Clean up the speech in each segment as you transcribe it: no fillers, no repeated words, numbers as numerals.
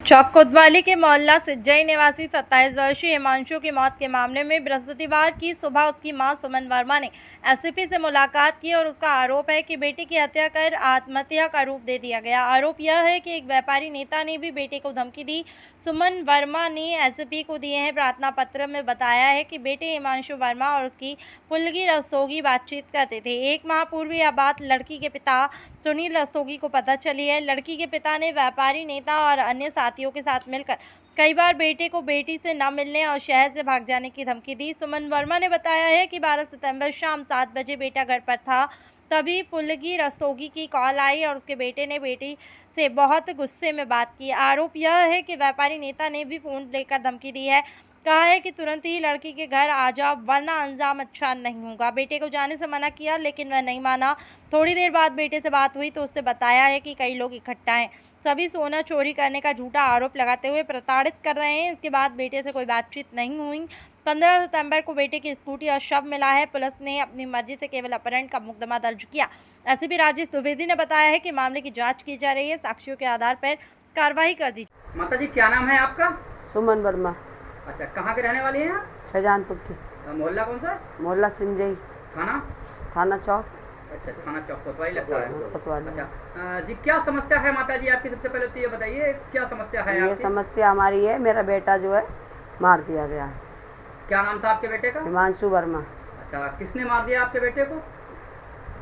चौक कोतवाली के मोहल्ला सिज्जई निवासी 27 वर्षीय हिमांशु की मौत के मामले में बृहस्पतिवार की सुबह उसकी मां सुमन वर्मा ने एसपी से मुलाकात की और उसका आरोप है कि बेटे की हत्या कर आत्महत्या का रूप दे दिया गया। आरोप यह है कि एक व्यापारी नेता ने भी बेटे को धमकी दी। सुमन वर्मा ने एसपी को दिए हैं प्रार्थना पत्र में बताया है कि बेटे हिमांशु वर्मा और उसकी पुलगी रस्तोगी बातचीत करते थे। एक माह पूर्व यह बात लड़की के पिता सुनील रस्तोगी को पता चली है। लड़की के पिता ने व्यापारी नेता और अन्य साथियों के साथ मिलकर कई बार बेटे को बेटी से न मिलने और शहर से भाग जाने की धमकी दी। सुमन वर्मा ने बताया है कि 12 सितंबर शाम 7 बजे बेटा घर पर था, तभी पुलगी रस्तोगी की कॉल आई और उसके बेटे ने बेटी से बहुत गुस्से में बात की। आरोप यह है कि व्यापारी नेता ने भी फ़ोन लेकर धमकी दी है। कहा है कि तुरंत ही लड़की के घर आ जाओ वरना अंजाम अच्छा नहीं होगा। बेटे को जाने से मना किया लेकिन वह नहीं माना। थोड़ी देर बाद बेटे से बात हुई तो उसने बताया है कि कई लोग इकट्ठा हैं, सभी सोना चोरी करने का झूठा आरोप लगाते हुए प्रताड़ित कर रहे हैं। इसके बाद बेटे से कोई बातचीत नहीं हुई। 15 सितंबर को बेटे की स्कूटी और शव मिला है। पुलिस ने अपनी मर्जी से केवल अपहरण का मुकदमा दर्ज किया। एसपी राजेश द्विवेदी ने बताया है कि मामले की जांच की जा रही है, साक्ष्यों के आधार पर कार्रवाई कर दी। माता जी क्या नाम है आपका? सुमन वर्मा। अच्छा, कहाँ के रहने वाली हैं आप? शाहजहानपुर की। मोहल्ला कौन सा? मोहल्ला सिंजई। थाना चौक। अच्छा, थाना चौक कोतवाली लगता है। कोतवाली। अच्छा जी, क्या समस्या है माता जी आपकी? सबसे पहले तो ये बताइए क्या समस्या है ये आपकी? समस्या हमारी है, मेरा बेटा जो है मार दिया गया है। क्या नाम था आपके बेटे का? हिमांशु वर्मा। अच्छा, किसने मार दिया आपके बेटे को?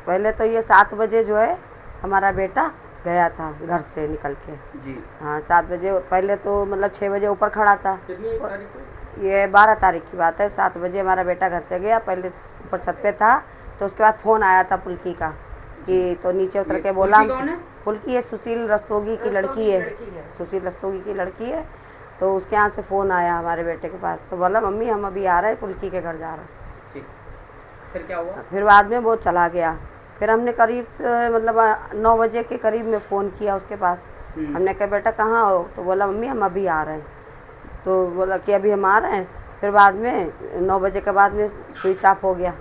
पहले तो ये 7 बजे जो है हमारा बेटा गया था घर से निकल के जी। हाँ 7 बजे। पहले तो मतलब 6 बजे ऊपर खड़ा था। कितनी तारीख को? ये 12 तारीख की बात है। 7 बजे हमारा बेटा घर से गया, पहले ऊपर छत पे था तो उसके बाद फ़ोन आया था पुलकी का कि तो नीचे उतर के बोला। पुलकी है सुशील रस्तोगी की लड़की है, सुशील रस्तोगी की लड़की है। तो उसके यहाँ से फ़ोन आया हमारे बेटे के पास, तो बोला मम्मी हम अभी आ रहे हैं, पुलकी के घर जा रहे हैं। फिर क्या हुआ? फिर बाद में वो चला गया। फिर हमने करीब मतलब 9 बजे के करीब में फ़ोन किया उसके पास। हमने कहा बेटा कहाँ हो? तो बोला मम्मी हम अभी आ रहे हैं। तो बोला कि अभी हम आ रहे हैं। फिर बाद में 9 बजे के बाद में स्विच ऑफ हो गया,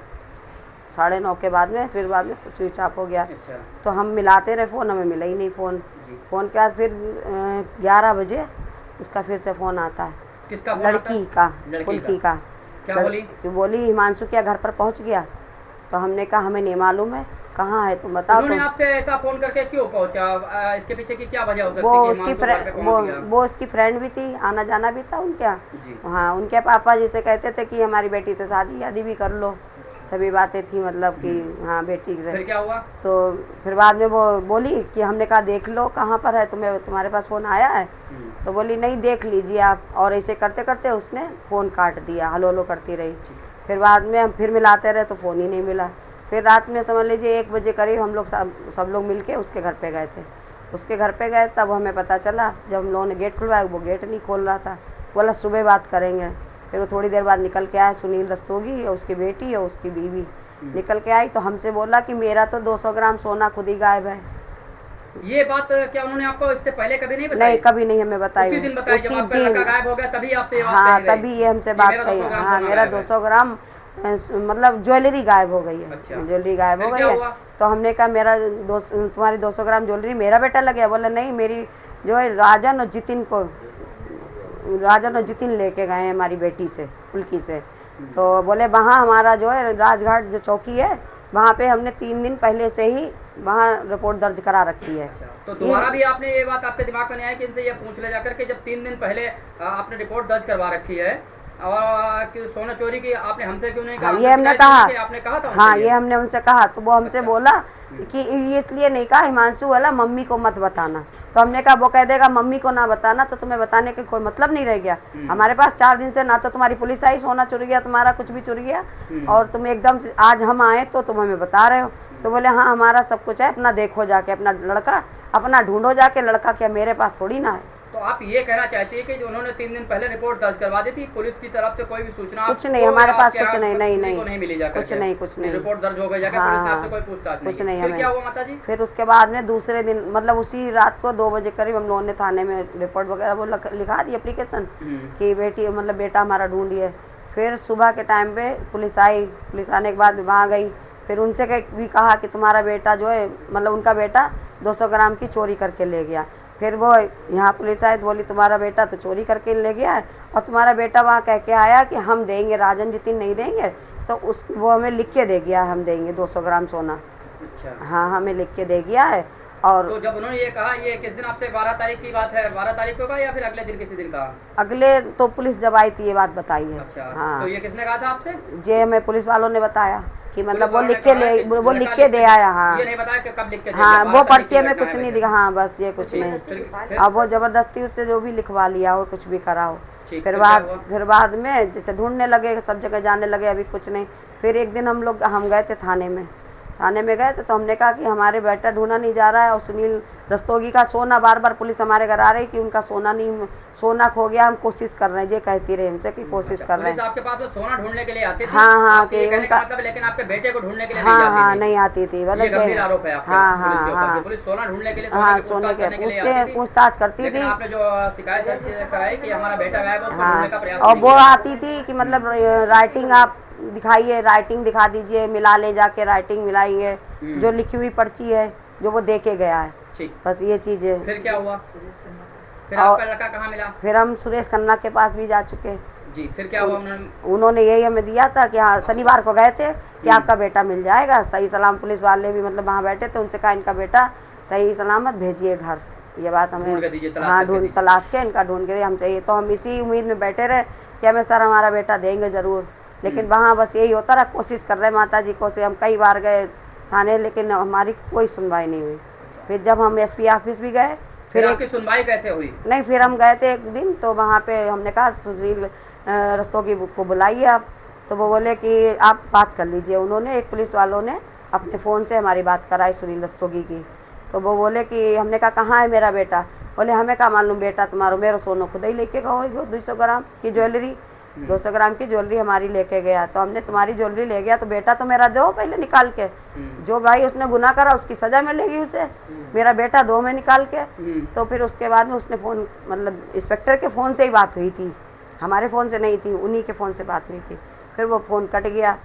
9:30 के बाद में फिर बाद में स्विच ऑफ हो गया। अच्छा। तो हम मिलाते रहे फ़ोन, हमें मिला ही नहीं फ़ोन। फ़ोन के बाद फिर 11 बजे उसका फिर से फ़ोन आता है। किसका? लड़की का, पुलकी का। क्या बोली? बोली हिमांशु क्या घर पर पहुंच गया? तो हमने कहा हमें नहीं मालूम है, कहाँ है तुम बताओ। उन्होंने तो आपसे ऐसा फोन करके क्यों पहुंचा? इसके पीछे की क्या वजह हो सकती है? वो उसकी फ्रेंड भी थी, आना जाना भी था उनका। हाँ, उनके पापा जिसे कहते थे कि हमारी बेटी से शादी भी कर लो, सभी बातें थी मतलब कि हाँ बेटी से। फिर क्या हुआ? तो फिर बाद में वो बोली कि हमने कहा देख लो कहाँ पर है, तुम्हारे पास फ़ोन आया है? तो बोली नहीं देख लीजिए आप। और ऐसे करते करते उसने फ़ोन काट दिया, हलो हलो करती रही। फिर बाद में हम फिर मिलाते रहे तो फ़ोन ही नहीं मिला। फिर रात में समझ लीजिए 1 बजे करीब हम लोग सब लोग मिलके उसके घर पे गए थे। उसके घर पे गए तब हमें पता चला, जब हम लोगों ने गेट खुलवाया वो गेट नहीं खोल रहा था। बोला सुबह बात करेंगे। फिर वो थोड़ी देर बाद निकल के आया, सुनील रस्तोगी और उसकी बेटी और उसकी बीवी निकल के आई। तो हमसे बोला कि मेरा तो 200 ग्राम सोना खुद ही गायब है। ये बात क्या उन्होंने आपको इससे पहले कभी नहीं बताई? नहीं, कभी नहीं हमें बताई। उसी दिन बताई जब आपका लड़का गायब हो गया तभी आपसे ये बात हाँ कही गई? तभी ये हमसे बात कही। हाँ मेरा 200 ग्राम मतलब ज्वेलरी गायब हो गई है। अच्छा। ज्वेलरी गायब हो गई है। तो हमने कहा मेरा तुम्हारी 200 ग्राम ज्वेलरी मेरा बेटा लग गया? बोला नहीं, मेरी जो है राजन और जितिन लेके गए हैं हमारी बेटी से, पुलकी से। तो बोले वहाँ हमारा जो है राजघाट जो चौकी है वहाँ पे हमने 3 दिन पहले से ही वहाँ रिपोर्ट दर्ज करा रखी है। अच्छा, तो दोबारा भी आपने ये बात आपके दिमाग में नहीं आया कि इनसे ये पूछ ले जाकर के जब 3 दिन पहले आपने रिपोर्ट दर्ज करवा रखी है और कि सोना चोरी की आपने हमसे क्यों नहीं कहा? हाँ, ये हमने कहा। आपने कहा था? हाँ ये हमने उनसे कहा तो वो हमसे बोला कि ये इसलिए नहीं कहा हिमांशु वाला मम्मी को मत बताना। तो हमने कहा वो कह देगा मम्मी को ना बताना तो तुम्हें बताने का कोई मतलब नहीं रह गया। हमारे पास 4 दिन से ना तो तुम्हारी पुलिस आई, सोना चुर गया तुम्हारा, कुछ भी चुर गया, और तुम एकदम से आज हम आए तो तुम हमें बता रहे हो। तो बोले हाँ हमारा सब कुछ है, अपना देखो जाके, अपना लड़का अपना ढूंढो जाके, लड़का क्या मेरे पास थोड़ी ना है। तो आप ये कहना चाहती है कि जो उन्होंने 3 दिन पहले रिपोर्ट दर्ज करवा दी थी, पुलिस की तरफ से कोई भी सूचना कुछ नहीं हमारे पास, कुछ नहीं मिली जाकर कुछ नहीं रिपोर्ट दर्ज हो गई जाकर हाँ, पुलिस ने आपसे कोई पूछताछ कुछ नहीं? नहीं। फिर क्या हुआ माता जी? फिर उसके बाद में दूसरे दिन मतलब उसी रात को 2 बजे करीब हम लोगों ने थाने में रिपोर्ट वगैरह वो लिखा दी एप्लीकेशन कि बेटी मतलब बेटा हमारा ढूंढिए। फिर सुबह के टाइम पे पुलिस आई, पुलिस आने के बाद वहाँ गई। फिर उनसे भी कहा कि तुम्हारा बेटा जो है मतलब उनका बेटा 200 ग्राम की चोरी करके ले गया। फिर वो यहाँ पुलिस आई तो बोली तुम्हारा बेटा तो चोरी करके ले गया है और तुम्हारा बेटा वहाँ कह के आया कि हम देंगे, राजन जितिन नहीं देंगे, तो वो हमें लिख के दे गया, हम देंगे 200 ग्राम सोना। अच्छा, हाँ, हमें लिख के दे गया है। और तो जब उन्होंने ये कहा, ये किस दिन आपसे 12 तारीख की बात है, 12 तारीख को कहा या फिर अगले दिन किसी दिन कहा? अगले तो पुलिस जब आई थी ये बात बताई है। अच्छा, हाँ, तो ये किसने कहा था आपसे? जे हमें पुलिस वालों ने बताया कि मतलब वो पुलिस लिख के वालों ने ले, कहा कि वो लिख के दे आया। हाँ, ये नहीं बताया कि कब लिख के दे हाँ, गया, वो 12 तारीख पर्चे की में घटना कुछ है नहीं वैसे। दिखा। हाँ, बस ये कुछ ठीक, नहीं। फिर अब वो जबरदस्ती उससे जो भी लिखवा लिया हो, कुछ भी करा हो। ठीक, फिर क्या हुआ? फिर बाद में जैसे ढूंढने लगे, सब जगह जाने लगे, अभी कुछ नहीं। फिर एक दिन हम गए थे थाने में गए तो हमने कहा कि हमारे बेटा ढूंढा नहीं जा रहा है और सुनील रस्तोगी का सोना, बार बार पुलिस हमारे घर आ रही कि उनका सोना खो गया, हम कोशिश कर रहे हैं, ये कहती रही हमसे कि कोशिश कर रहे पुलिस हैं। आपके पास में सोना ढूंढने के लिए आती थी? हाँ, आपके ये कि कहने का उनका- मतलब है, लेकिन आपके बेटे को ढूंढने के लिए हाँ, नहीं जाती हाँ, थी? नहीं आती थी। ये गंभीर आरोप है आपके हाँ, पुलिस के ऊपर हाँ, कि पुलिस सोना ढूंढने के लिए, हाँ, सोने सोने की के पूछताछ करने के लिए आती थी, पूछताछ करती लेकिन थी। आपने जो शिकायत दर्ज कराई कि हमारा बेटा गायब है, उसको हाँ, ढूंढने का प्रयास और नहीं वो किया। आती थी कि मतलब राइटिंग आप दिखाइए, राइटिंग दिखा दीजिए, मिला ले जाके राइटिंग मिलाइए, जो लिखी हुई पर्ची है जो वो दे के गया है, ठीक, बस ये चीज़ है। फिर क्या हुआ? फिर और- आपका लड़का कहाँ मिला? फिर हम सुरेश खन्ना के पास भी जा चुके। जी, फिर क्या हुआ? उन्होंने यही हमें दिया था कि हाँ, शनिवार को गए थे कि आपका बेटा मिल जाएगा सही सलाम। पुलिस वाले भी मतलब वहाँ बैठे थे, उनसे कहा इनका बेटा सही सलामत भेजिए घर, ये बात ढूंढ हमें के दीजिए, तलाश हाँ करके दीजिए। तलाश के इनका ढूंढ के हम चाहिए। तो हम इसी उम्मीद में बैठे रहे कि हमें सर हमारा बेटा देंगे ज़रूर, लेकिन वहाँ बस यही होता रहा, कोशिश कर रहे माता जी को से। हम कई बार गए थाने, लेकिन हमारी कोई सुनवाई नहीं हुई। फिर जब हम एसपी ऑफिस भी गए, फिर आपकी सुनवाई कैसे हुई? नहीं, फिर हम गए थे एक दिन, तो वहाँ पे हमने कहा सुनील रस्तोगी को बुलाइए आप, तो वो बोले कि आप बात कर लीजिए। उन्होंने एक पुलिस वालों ने अपने फ़ोन से हमारी बात कराई सुनील रस्तोगी की, तो वो बोले कि हमने कहा कहाँ है मेरा बेटा? बोले हमें क्या मालूम बेटा तुम्हारा, मेरा सोना खुद ही लेके गए, 200 ग्राम की ज्वेलरी, 200 ग्राम की ज्वेलरी हमारी लेके गया। तो हमने तुम्हारी ज्वेलरी ले गया तो बेटा तो मेरा दो पहले निकाल के, जो भाई उसने गुनाह करा उसकी सज़ा मिलेगी उसे, मेरा बेटा दो में निकाल के। तो फिर उसके बाद में उसने फ़ोन, मतलब इंस्पेक्टर के फ़ोन से ही बात हुई थी, हमारे फ़ोन से नहीं थी, उन्हीं के फ़ोन से बात हुई थी। फिर वो फ़ोन कट गया।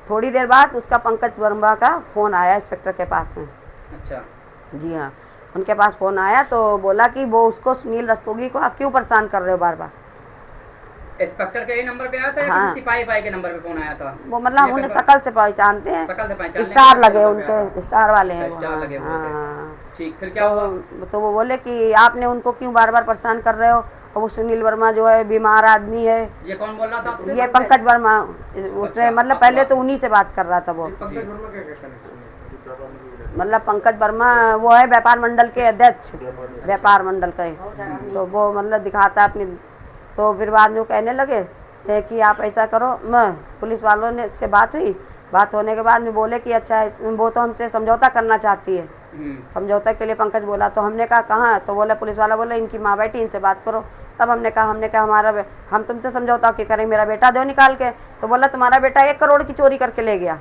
थोड़ी देर बाद उसका पंकज वर्मा का फ़ोन आया इंस्पेक्टर के पास में। अच्छा, जी हाँ, उनके पास फ़ोन आया तो बोला कि वो उसको सुनील रस्तोगी को आप क्यों परेशान कर रहे हो बार बार। इंस्पेक्टर के ही नंबर पे आया था या हाँ। किसी सिपाही भाई के नंबर पे फोन आया था? वो मतलब हम उन्हें शकल से पहचानते हैं, शकल से पहचानने स्टार के लगे नंबर पे आया उनके, स्टार वाले हैं वो। स्टार लगे हुए थे। हाँ, ठीक, फिर क्या हुआ? तो वो बोले कि आपने उनको क्यों बार बार परेशान कर रहे हो, और वो सुनील वर्मा जो है बीमार आदमी है। ये कौन बोल रहा था आपसे? ये पंकज वर्मा, उसने अच्छा, मतलब पहले तो उन्हीं से बात कर रहा था वो। मतलब पंकज वर्मा वो है व्यापार मंडल के अध्यक्ष, व्यापार मंडल के, तो वो मतलब दिखाता है अपनी। तो फिर बाद में वो कहने लगे कि आप ऐसा करो, मैं पुलिस वालों ने से बात हुई, बात होने के बाद में बोले कि अच्छा वो तो हमसे समझौता करना चाहती है, समझौता के लिए पंकज बोला। तो हमने कहा कहाँ? तो बोला पुलिस वाला बोला इनकी माँ बैठी, इनसे बात करो। तब हमने कहा हमारा हम तुमसे समझौता क्यों करें, मेरा बेटा दो निकाल के। तो बोला तुम्हारा बेटा 1 करोड़ की चोरी करके ले गया।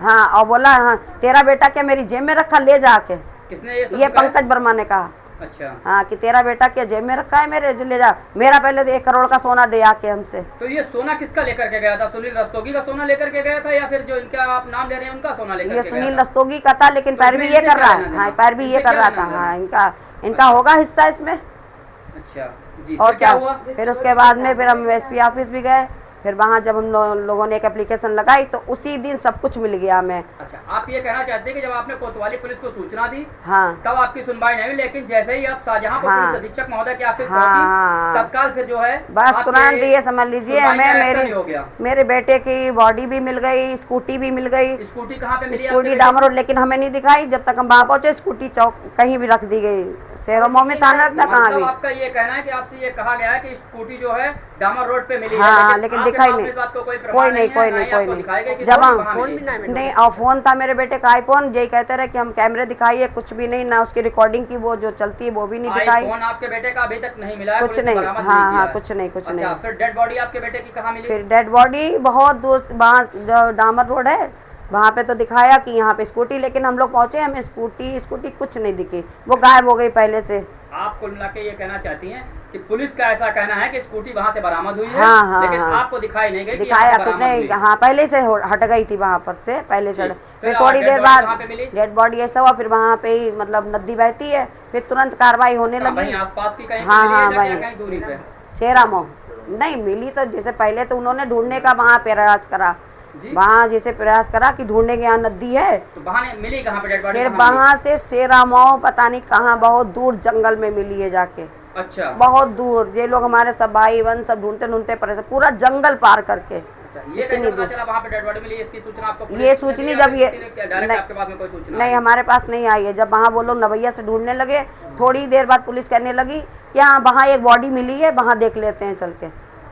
हाँ, और बोला हाँ तेरा बेटा क्या मेरी जेब में रखा, ले जाके। किसने ये सब ये कहा? पंकज वर्मा ने कहा। अच्छा, हाँ, कि तेरा बेटा क्या जेब में रखा है मेरे, जो ले जा, मेरा पहले 1 करोड़ का सोना दे आके हमसे। तो ये सोना किसका लेकर के गया था? सुनील रस्तोगी का सोना लेकर के गया था या फिर जो इनका आप नाम ले रहे हैं उनका सोना लेकर ये के सुनील गया था? रस्तोगी का था, लेकिन तो पैरवी इसमें ये कर इनसे रहा क्या है। लेना हाँ, देना? पैरवी ये इनसे कर क्या रहा लेना था। देना? हाँ, इनका होगा हिस्सा इसमें। अच्छा जी, और फिर क्या क्या हुआ? फिर उसके बाद में फिर हम एसपी ऑफिस भी गए। फिर वहाँ जब हम लोगों ने एक एप्लीकेशन लगाई तो उसी दिन सब कुछ मिल गया हमें। अच्छा, आप ये कहना चाहते हैं कि जब आपने कोतवाली पुलिस को सूचना दी हाँ, तब आपकी सुनवाई नहीं हुई, लेकिन जैसे ही आप शाहजहांपुर हाँ। पुलिस अधीक्षक महोदय के ऑफिस हाँ, पहुंची, हाँ। तत्काल फिर जो है बस आपके तुरंत ये समझ लीजिए सुनवाई का हमें एक्शन ही हो गया। मेरे बेटे की बॉडी भी मिल गई, स्कूटी भी मिल गई। स्कूटी कहाँ पे मिली आपके स्कूटी बेटे डामर रोड, लेकिन हमें नहीं दिखाई। जब तक हम वहाँ पहुँचे स्कूटी चौक कहीं भी रख दी गई, शेरों में थाना को? रखता कहाँ मतलब भी। आपका ये कहना है कि आपसे ये कहा गया है कि स्कूटी जो है डामर रोड पे मिली हाँ, है, लेकिन आपके दिखाई पास नहीं। इस बात को कोई प्रमाण कोई नहीं, है, कोई ना नहीं, ही कोई आपको नहीं। दिखाई गई कि जब फोन हम कहाँ मिली? नहीं, और फोन था मेरे बेटे का आईफोन, यही कहते रहे कि हम कैमरे दिखाइए, कुछ भी नहीं, ना उसकी रिकॉर्डिंग की वो जो चलती है वो भी नहीं दिखाई। फोन आपके बेटे का अभी तक नहीं मिला है, कुछ पुलिस ने नहीं। बरामद हाँ, किया हाँ, है। कुछ नहीं, कुछ अच्छा, नहीं। फिर डेड बॉडी आपके बेटे की कहाँ मिली? फिर डेड बॉडी बहुत दूर से, वहाँ जो डामर रोड है वहाँ पे तो दिखाया कि यहाँ पे स्कूटी, लेकिन हम लोग पहुँचे हमें स्कूटी कुछ नहीं दिखी, वो गायब हो गई पहले से। आप कुल मिला के ये कहना चाहती हैं कि पुलिस का ऐसा कहना है कि स्कूटी वहाँ से बरामद हुई है, हाँ, हाँ, लेकिन हाँ। आपको दिखाई नहीं गई कि दिखाया यहाँ से कुछ बरामद नहीं। हुई। हाँ, पहले से हट गई थी वहाँ पर से, पहले से। ठीक। फिर फिर थोड़ी डेड देर बॉडी बाद कहाँ पे मिली? डेड बॉडी ऐसा हुआ, फिर वहाँ पे ही मतलब नदी बहती है, फिर तुरंत कार्रवाई होने कहाँ, लगी। वहीं आसपास की कहीं हाँ, मिली है हाँ, या वहीं। कहीं दूरी पे? शेरामो नहीं मिली, तो जैसे पहले तो उन्होंने ढूंढने का वहाँ प्रयास करा, जी, वहाँ जैसे प्रयास करा कि ढूंढने के यहाँ नदी है, तो वहाँ मिली कहाँ पे डेड बॉडी? फिर कहाँ मिली? वहाँ से शेरामो पता नहीं कहाँ बहुत दूर जंगल में मिली है जाके, अच्छा बहुत दूर। ये लोग हमारे सब भाई बहन सब ढूंढते ढूंढते परेशान, पूरा जंगल पार करके। अच्छा, ये इतनी कैसे पता दूर चला वहाँ पे डेड बॉडी मिली? इसकी सूचना आपको पुलिस ये ने सूचनी दी या जब फिर ये किसी ने डायरेक्ट नहीं, आपके पास में कोई सूचना नहीं आई? हमारे पास नहीं आई है। जब वहाँ वो लोग नवैया से ढूंढने लगे, थोड़ी देर बाद पुलिस कहने लगी कि हाँ वहाँ एक बॉडी मिली है, वहाँ देख लेते हैं चल के,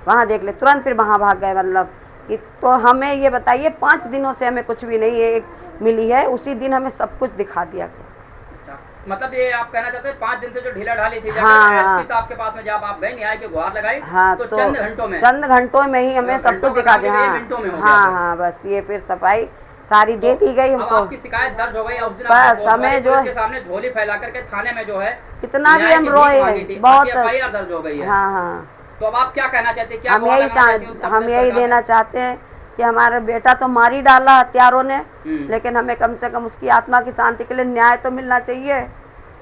वहाँ देख ले। तुरंत फिर वहाँ भाग गए। मतलब कि तो हमें ये बताइए 5 दिनों से हमें कुछ भी नहीं एक मिली है, उसी दिन हमें सब कुछ दिखा दिया गया। अच्छा, मतलब ये आप कहना चाहते हैं 5 दिन से जो ढीला ढाली थी, हाँ, एसपी साहब के पास में जब आप गए, न्याय की गुहार लगाई, हाँ, तो चंद घंटों में, चंद घंटों में ही हमें सब घंटों कुछ का दिखा काम दिया। है, हाँ, मिनटों में हो गया हाँ, था। हाँ, बस ये फिर सफाई सारी दे दी गई अब हमको। आपकी शिकायत दर्ज हो गई, उस दिन बस आपने हमें कोतवाली जो पुलिस है- के सामने झोली फैला करके थाने में जो है कितना भी न्याय हम की रोए भीख हैं, मांगी थी, बहुत। आपकी FIR दर्ज हो गई है। हाँ, हाँ, तो अब आप क्या कहना चाहते हैं? क्या हम गुहार यही लगाना चाहती हैं उत्तर हम प्रदेश यही सरकार देना से? चाहते हैं कि हमारा बेटा तो मार ही डाला हत्यारों ने, लेकिन हमें कम से कम उसकी आत्मा की शांति के लिए न्याय तो मिलना चाहिए।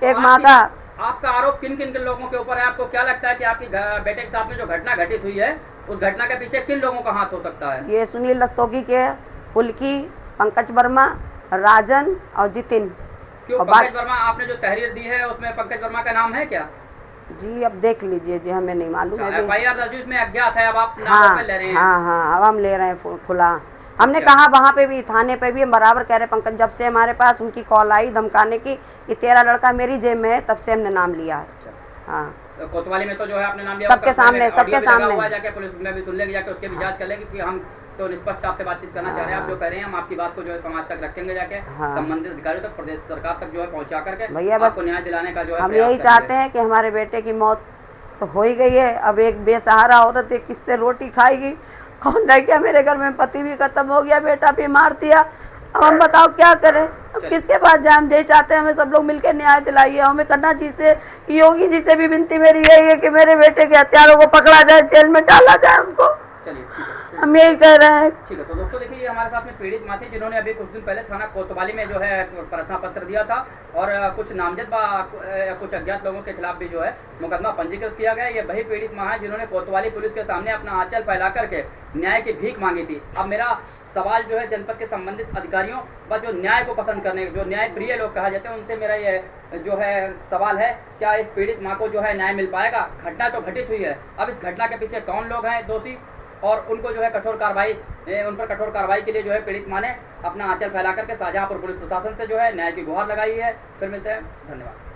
एक माँ का आपका आरोप किन किन लोगों के ऊपर है? आपको क्या लगता है कि आपकी बेटे के साथ में जो घटना घटित हुई है, उस घटना के पीछे किन लोगों का हाथ हो सकता है? ये सुनील रस्तोगी के, पुलकी, पंकज वर्मा, राजन और जितिन। क्यों और पंकज वर्मा, आपने जो तहरीर दी है उसमें पंकज वर्मा का नाम है क्या? जी अब देख लीजिए जी, हमें नहीं मालूम है अभी। FIR दर्ज इसमें अज्ञात है, अब आप नाम हाँ, पे ले रहे हैं। हाँ, हाँ, अब हम ले रहे हैं खुला। हमने अच्छा। कहा वहाँ पे भी, थाने पे भी हम बराबर कह रहे हैं। पंकज जब से हमारे पास उनकी कॉल आई धमकाने की कि तेरा लड़का मेरी जेब में है, तब से हमने नाम लिया है। अच्छा। हाँ, तो कोतवाली में तो जो है आपने नाम लिया, सबके उसका सामने, ऑडियो सबके भी लगा सामने। हुआ है, जाके पुलिस में भी सुन लेगी, जाके उसके भी जांच कर लेगी कि हम तो निष्पक्ष आपसे बातचीत करना चाह रहे हैं। आप जो कह रहे हैं, हम आपकी बात को जो है समाज तक रखेंगे, जाके हाँ। संबंधित अधिकारियों तक, प्रदेश सरकार तक जो है पहुंचा करके भैया बस आपको न्याय दिलाने का जो है हम प्रयास यही करेंगे। चाहते हैं कि हमारे बेटे की मौत तो हो ही गई है। अब एक बेसहारा औरत है, किससे रोटी खाएगी? कौन रह गया? मेरे घर में पति भी खत्म हो गया, बेटा भी मार दिया। अब हम बताओ क्या करें? अब किसके पास जाए? हम यही चाहते हैं, हमें सब लोग मिलकर न्याय दिलाइए। हमें कन्हा जी से, योगी जी से भी विनती मेरी यही है कि मेरे बेटे के हत्यारों को पकड़ा जाए, जेल में डाला जाए उनको। चलिए ठीक है, हम यही कह रहे हैं। ठीक है। तो दोस्तों देखिए, ये हमारे साथ में पीड़ित माँ थी, जिन्होंने अभी कुछ दिन पहले थाना कोतवाली में जो है प्रार्थना पत्र दिया था, और कुछ नामजद कुछ अज्ञात लोगों के खिलाफ भी जो है मुकदमा पंजीकृत किया गया। ये वही पीड़ित माँ है जिन्होंने कोतवाली पुलिस के सामने अपना आंचल फैला करके न्याय की भीख मांगी थी। अब मेरा सवाल जो है जनपद के संबंधित अधिकारियों व जो न्याय को पसंद करने, जो न्याय प्रिय लोग कहा जाते हैं, उनसे मेरा ये जो है सवाल है, क्या इस पीड़ित माँ को जो है न्याय मिल पाएगा? घटना तो घटित हुई है, अब इस घटना के पीछे कौन लोग हैं दोषी, और उनको जो है कठोर कार्रवाई, उन पर कठोर कार्रवाई के लिए जो है पीड़ित माँ ने अपना आंचल फैला करके शाहजहाँपुर पुलिस प्रशासन से जो है न्याय की गुहार लगाई है। फिर मिलते हैं, धन्यवाद।